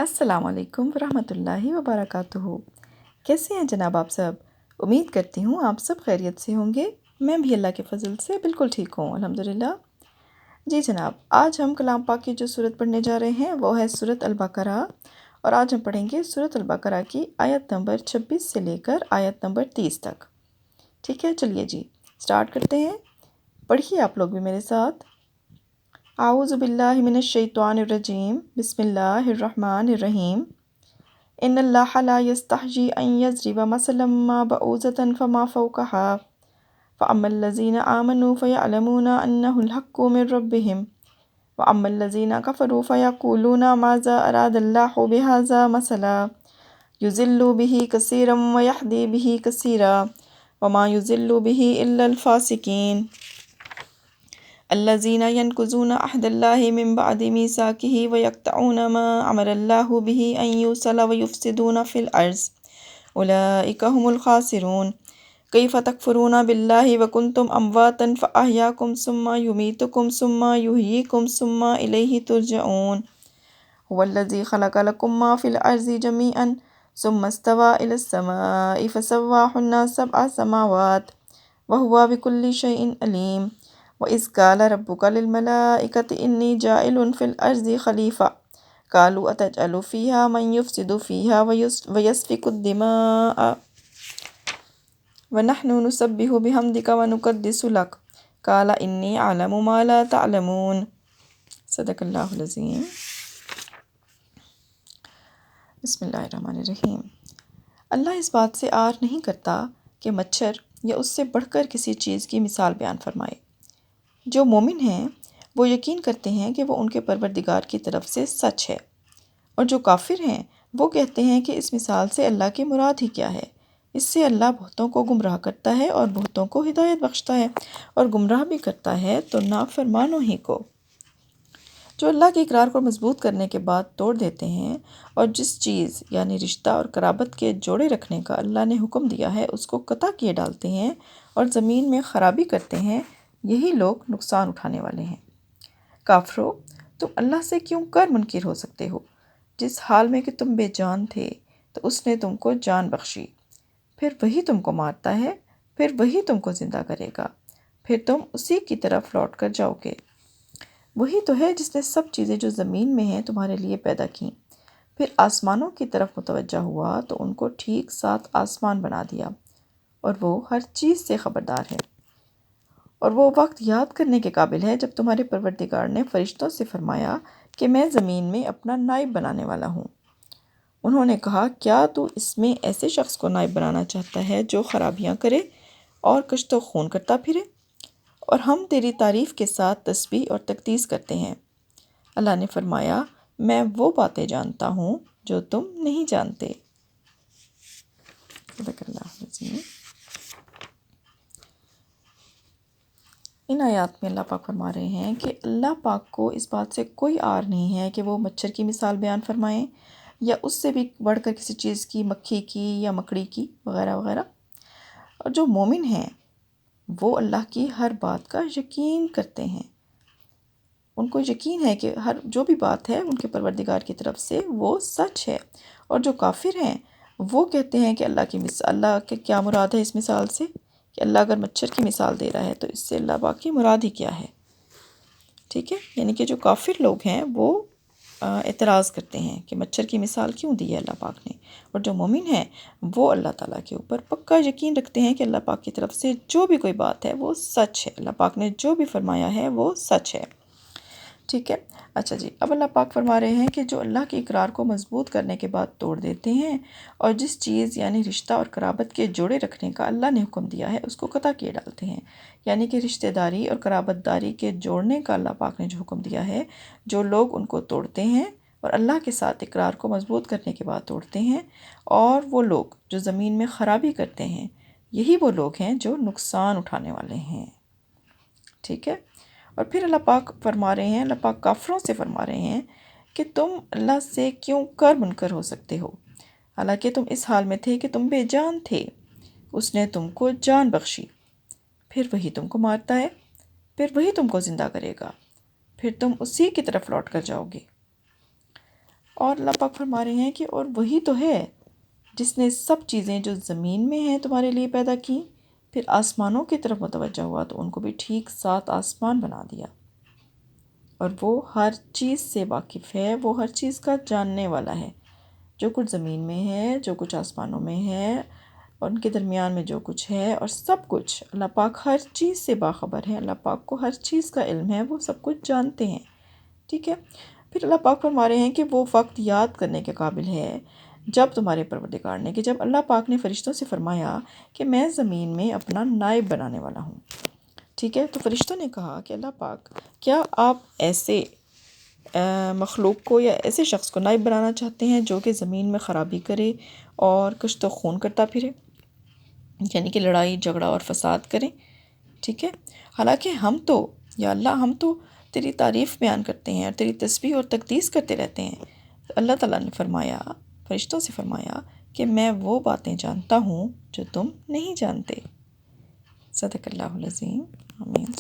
السلام علیکم ورحمۃ اللہ وبرکاتہ۔ کیسے ہیں جناب آپ سب؟ امید کرتی ہوں آپ سب خیریت سے ہوں گے۔ میں بھی اللہ کے فضل سے بالکل ٹھیک ہوں الحمدللہ۔ جی جناب، آج ہم کلام پاک کی جو سورت پڑھنے جا رہے ہیں وہ ہے سورت البقرہ، اور آج ہم پڑھیں گے سورت البقرہ کی آیت نمبر 26 سے لے کر آیت نمبر 30 تک۔ ٹھیک ہے، چلیے جی سٹارٹ کرتے ہیں۔ پڑھیے آپ لوگ بھی میرے ساتھ۔ اعوذ باللہ من الشیطان الرجیم، بسم اللہ الرحمن الرحیم۔ ان اللہ لا یستحیی ان یضرب مثلا ما بعوضۃ فما فوقها فاما الذین آمنوا فیعلمون انہ الحق من ربهم واما الذین کفروا فیقولون ماذا اراد اللہ بہذا مثلا یضل به کثیرا ویہدی به کثیرا وما یضل به الا الفاسقین الذین ینقضون عہد اللہ من بعد میثاقہ ویقطعون ما امر اللہ به ان یوصل ویفسدون فی الارض اولئک هم الخاسرون۔ کیف تکفرون باللہ وکنتم امواتا فاحیاکم ثم یمیتکم ثم یحییکم ثم الیہ ترجعون۔ هو الذی خلق لکم ما فی الارض جمیعا ثم استوى الی السماء فسواہن سبع سماوات وہو بکل شیء علیم۔ وَإِذْ قَالَ رَبُّكَ لِلْمَلَائِكَةِ إِنِّي جَاعِلٌ فِي الْأَرْضِ خَلِيفَةً قَالُوا أَتَجْعَلُ فِيهَا مَن يُفْسِدُ فِيهَا وَيَسْفِكُ الدِّمَاءَ وَنَحْنُ نُسَبِّحُ بِحَمْدِكَ وَنُقَدِّسُ لَكَ قَالَ إِنِّي أَعْلَمُ مَا لَا تَعْلَمُونَ۔ صدق اللہ العظیم۔ بسم اللہ الرحمن الرحیم۔ اللہ اس بات سے عار نہیں کرتا کہ مچھر یا اس سے بڑھ کر کسی چیز کی مثال بیان فرمائے۔ جو مومن ہیں وہ یقین کرتے ہیں کہ وہ ان کے پروردگار کی طرف سے سچ ہے، اور جو کافر ہیں وہ کہتے ہیں کہ اس مثال سے اللہ کی مراد ہی کیا ہے۔ اس سے اللہ بہتوں کو گمراہ کرتا ہے اور بہتوں کو ہدایت بخشتا ہے، اور گمراہ بھی کرتا ہے تو نافرمانوں ہی کو۔ جو اللہ کے اقرار کو مضبوط کرنے کے بعد توڑ دیتے ہیں، اور جس چیز یعنی رشتہ اور قرابت کے جوڑے رکھنے کا اللہ نے حکم دیا ہے اس کو قطع کیے ڈالتے ہیں اور زمین میں خرابی کرتے ہیں، یہی لوگ نقصان اٹھانے والے ہیں۔ کافرو، تم اللہ سے کیوں کر منکر ہو سکتے ہو؟ جس حال میں کہ تم بے جان تھے تو اس نے تم کو جان بخشی، پھر وہی تم کو مارتا ہے، پھر وہی تم کو زندہ کرے گا، پھر تم اسی کی طرف لوٹ کر جاؤ گے۔ وہی تو ہے جس نے سب چیزیں جو زمین میں ہیں تمہارے لیے پیدا کیں، پھر آسمانوں کی طرف متوجہ ہوا تو ان کو ٹھیک 7 آسمان بنا دیا، اور وہ ہر چیز سے خبردار ہے۔ اور وہ وقت یاد کرنے کے قابل ہے جب تمہارے پروردگار نے فرشتوں سے فرمایا کہ میں زمین میں اپنا نائب بنانے والا ہوں۔ انہوں نے کہا، کیا تو اس میں ایسے شخص کو نائب بنانا چاہتا ہے جو خرابیاں کرے اور کشت و خون کرتا پھرے؟ اور ہم تیری تعریف کے ساتھ تسبیح اور تقدیس کرتے ہیں۔ اللہ نے فرمایا، میں وہ باتیں جانتا ہوں جو تم نہیں جانتے۔ صدق اللہ العظیم۔ ان آیات میں اللہ پاک فرما رہے ہیں کہ اللہ پاک کو اس بات سے کوئی عار نہیں ہے کہ وہ مچھر کی مثال بیان فرمائیں، یا اس سے بھی بڑھ کر کسی چیز کی، مکھی کی یا مکڑی کی وغیرہ وغیرہ۔ اور جو مومن ہیں وہ اللہ کی ہر بات کا یقین کرتے ہیں۔ ان کو یقین ہے کہ ہر جو بھی بات ہے ان کے پروردگار کی طرف سے وہ سچ ہے۔ اور جو کافر ہیں وہ کہتے ہیں کہ اللہ کے کیا مراد ہے اس مثال سے، کہ اللہ اگر مچھر کی مثال دے رہا ہے تو اس سے اللہ پاک کی مراد ہی کیا ہے۔ ٹھیک ہے، یعنی کہ جو کافر لوگ ہیں وہ اعتراض کرتے ہیں کہ مچھر کی مثال کیوں دی ہے اللہ پاک نے، اور جو مومن ہیں وہ اللہ تعالیٰ کے اوپر پکا یقین رکھتے ہیں کہ اللہ پاک کی طرف سے جو بھی کوئی بات ہے وہ سچ ہے، اللہ پاک نے جو بھی فرمایا ہے وہ سچ ہے۔ ٹھیک ہے، اچھا جی، اب اللہ پاک فرما رہے ہیں کہ جو اللہ کے اقرار کو مضبوط کرنے کے بعد توڑ دیتے ہیں، اور جس چیز یعنی رشتہ اور قرابت کے جوڑے رکھنے کا اللہ نے حکم دیا ہے اس کو قطع کیے ڈالتے ہیں، یعنی کہ رشتہ داری اور قرابت داری کے جوڑنے کا اللہ پاک نے جو حکم دیا ہے، جو لوگ ان کو توڑتے ہیں اور اللہ کے ساتھ اقرار کو مضبوط کرنے کے بعد توڑتے ہیں، اور وہ لوگ جو زمین میں خرابی کرتے ہیں، یہی وہ لوگ ہیں جو نقصان اٹھانے والے ہیں۔ ٹھیک ہے، اور پھر اللہ پاک فرما رہے ہیں، اللہ پاک کافروں سے فرما رہے ہیں کہ تم اللہ سے کیوں کر منکر ہو سکتے ہو، حالانکہ تم اس حال میں تھے کہ تم بے جان تھے، اس نے تم کو جان بخشی، پھر وہی تم کو مارتا ہے، پھر وہی تم کو زندہ کرے گا، پھر تم اسی کی طرف لوٹ کر جاؤ گے۔ اور اللہ پاک فرما رہے ہیں کہ اور وہی تو ہے جس نے سب چیزیں جو زمین میں ہیں تمہارے لیے پیدا کی، پھر آسمانوں کی طرف متوجہ ہوا تو ان کو بھی ٹھیک 7 آسمان بنا دیا، اور وہ ہر چیز سے واقف ہے، وہ ہر چیز کا جاننے والا ہے، جو کچھ زمین میں ہے، جو کچھ آسمانوں میں ہے، اور ان کے درمیان میں جو کچھ ہے، اور سب کچھ اللہ پاک ہر چیز سے باخبر ہے، اللہ پاک کو ہر چیز کا علم ہے، وہ سب کچھ جانتے ہیں، ٹھیک ہے۔ پھر اللہ پاک فرما رہے ہیں کہ وہ وقت یاد کرنے کے قابل ہے جب تمہارے پروردگار نے، کہ جب اللہ پاک نے فرشتوں سے فرمایا کہ میں زمین میں اپنا نائب بنانے والا ہوں، ٹھیک ہے۔ تو فرشتوں نے کہا کہ اللہ پاک کیا آپ ایسے مخلوق کو یا ایسے شخص کو نائب بنانا چاہتے ہیں جو کہ زمین میں خرابی کرے اور کشت و خون کرتا پھرے، یعنی کہ لڑائی جھگڑا اور فساد کریں، ٹھیک ہے۔ حالانکہ ہم تو یا اللہ ہم تو تیری تعریف بیان کرتے ہیں اور تیری تسبیح اور تقدیس کرتے رہتے ہیں۔ تو اللہ تعالیٰ نے فرمایا، فرشتوں سے فرمایا کہ میں وہ باتیں جانتا ہوں جو تم نہیں جانتے۔ صدق اللہ العظیم۔ آمین۔